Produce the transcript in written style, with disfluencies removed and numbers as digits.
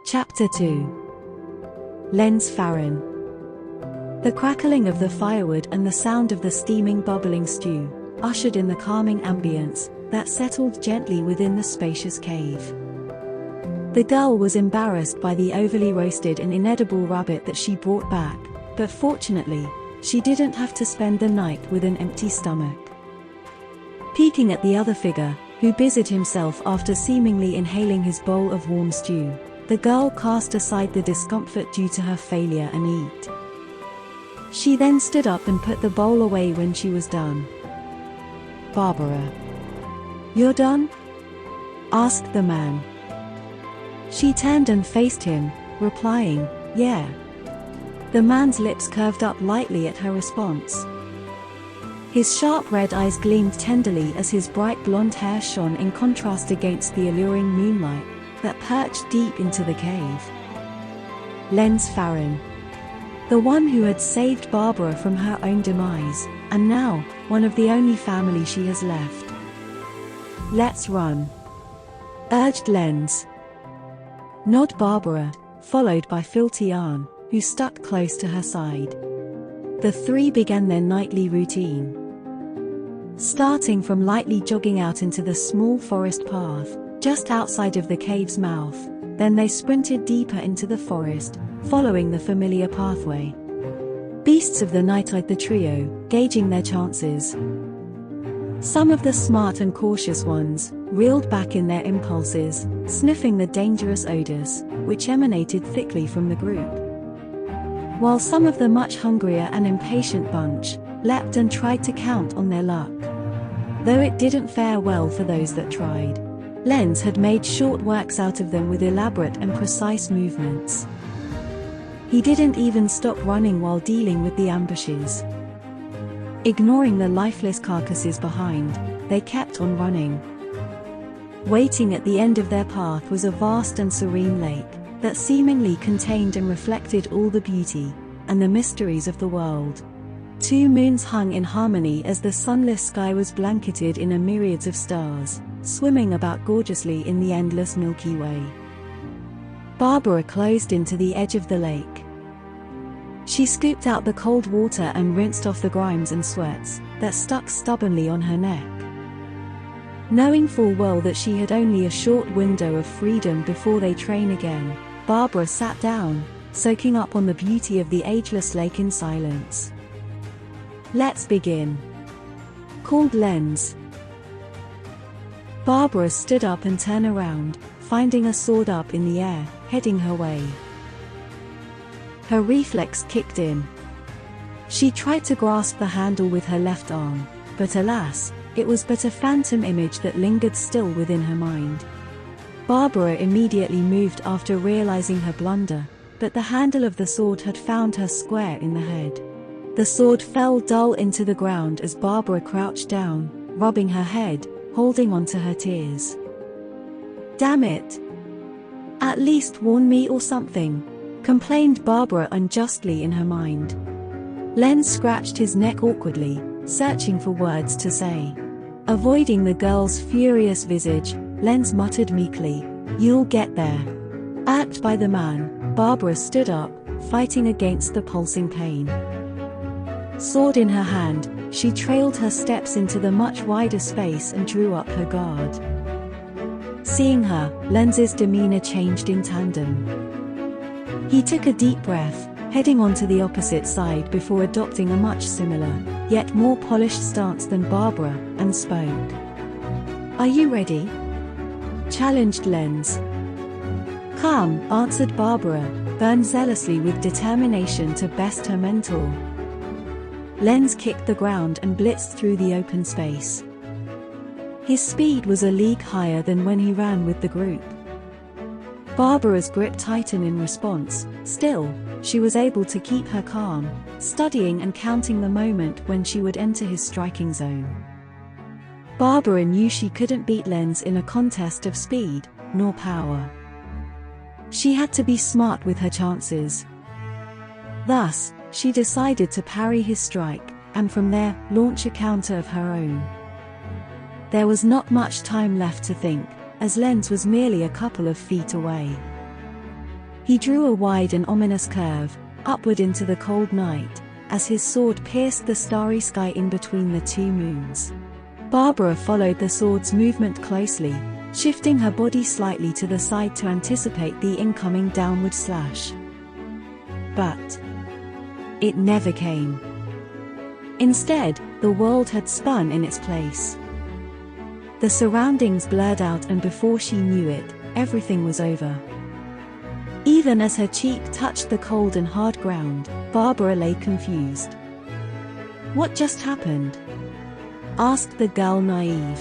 Chapter 2. Len's Farron. The crackling of the firewood and the sound of the steaming bubbling stew ushered in the calming ambience that settled gently within the spacious cave. The girl was embarrassed by the overly roasted and inedible rabbit that she brought back, but fortunately, she didn't have to spend the night with an empty stomach. Peeking at the other figure, who busied himself after seemingly inhaling his bowl of warm stew, the girl cast aside the discomfort due to her failure and eat. She then stood up and put the bowl away when she was done. "Barbara, you're done?" asked the man. She turned and faced him, replying, "Yeah." The man's lips curved up lightly at her response. His sharp red eyes gleamed tenderly as his bright blonde hair shone in contrast against the alluring moonlight that perched deep into the cave. Len's Farron. The one who had saved Barbara from her own demise, and now, one of the only family she has left. "Let's run," urged Lens. Nod Barbara, followed by Filtian, who stuck close to her side. The three began their nightly routine. Starting from lightly jogging out into the small forest path, just outside of the cave's mouth, then they sprinted deeper into the forest, following the familiar pathway. Beasts of the night eyed the trio, gauging their chances. Some of the smart and cautious ones reeled back in their impulses, sniffing the dangerous odors, which emanated thickly from the group. While some of the much hungrier and impatient bunch leapt and tried to count on their luck. Though it didn't fare well for those that tried. Lens had made short works out of them with elaborate and precise movements. He didn't even stop running while dealing with the ambushes. Ignoring the lifeless carcasses behind, they kept on running. Waiting at the end of their path was a vast and serene lake that seemingly contained and reflected all the beauty and the mysteries of the world. Two moons hung in harmony as the sunless sky was blanketed in a myriad of stars, swimming about gorgeously in the endless Milky Way. Barbara closed into the edge of the lake. She scooped out the cold water and rinsed off the grimes and sweats that stuck stubbornly on her neck. Knowing full well that she had only a short window of freedom before they train again, Barbara sat down, soaking up on the beauty of the ageless lake in silence. "Let's begin," called Lens. Barbara stood up and turned around, finding a sword up in the air, heading her way. Her reflex kicked in. She tried to grasp the handle with her left arm, but alas, it was but a phantom image that lingered still within her mind. Barbara immediately moved after realizing her blunder, but the handle of the sword had found her square in the head. The sword fell dull into the ground as Barbara crouched down, rubbing her head, holding on to her tears. "Damn it! At least warn me or something," complained Barbara unjustly in her mind. Len scratched his neck awkwardly, searching for words to say. Avoiding the girl's furious visage, Lenz muttered meekly, "You'll get there." Irked by the man, Barbara stood up, fighting against the pulsing pain. Sword in her hand, she trailed her steps into the much wider space and drew up her guard. Seeing her, Lenz's demeanor changed in tandem. He took a deep breath, heading onto the opposite side before adopting a much similar, yet more polished stance than Barbara, and spoke. "Are you ready?" challenged Lenz. "Come," answered Barbara, burned zealously with determination to best her mentor. Lenz kicked the ground and blitzed through the open space. His speed was a league higher than when he ran with the group. Barbara's grip tightened in response. Still, she was able to keep her calm, studying and counting the moment when she would enter his striking zone. Barbara knew she couldn't beat Lenz in a contest of speed, nor power. She had to be smart with her chances. Thus, she decided to parry his strike, and from there, launch a counter of her own. There was not much time left to think, as Lenz was merely a couple of feet away. He drew a wide and ominous curve, upward into the cold night, as his sword pierced the starry sky in between the two moons. Barbara followed the sword's movement closely, shifting her body slightly to the side to anticipate the incoming downward slash. But it never came. Instead, the world had spun in its place. The surroundings blurred out, and before she knew it, everything was over. Even as her cheek touched the cold and hard ground, Barbara lay confused. "What just happened?" asked the girl, naive.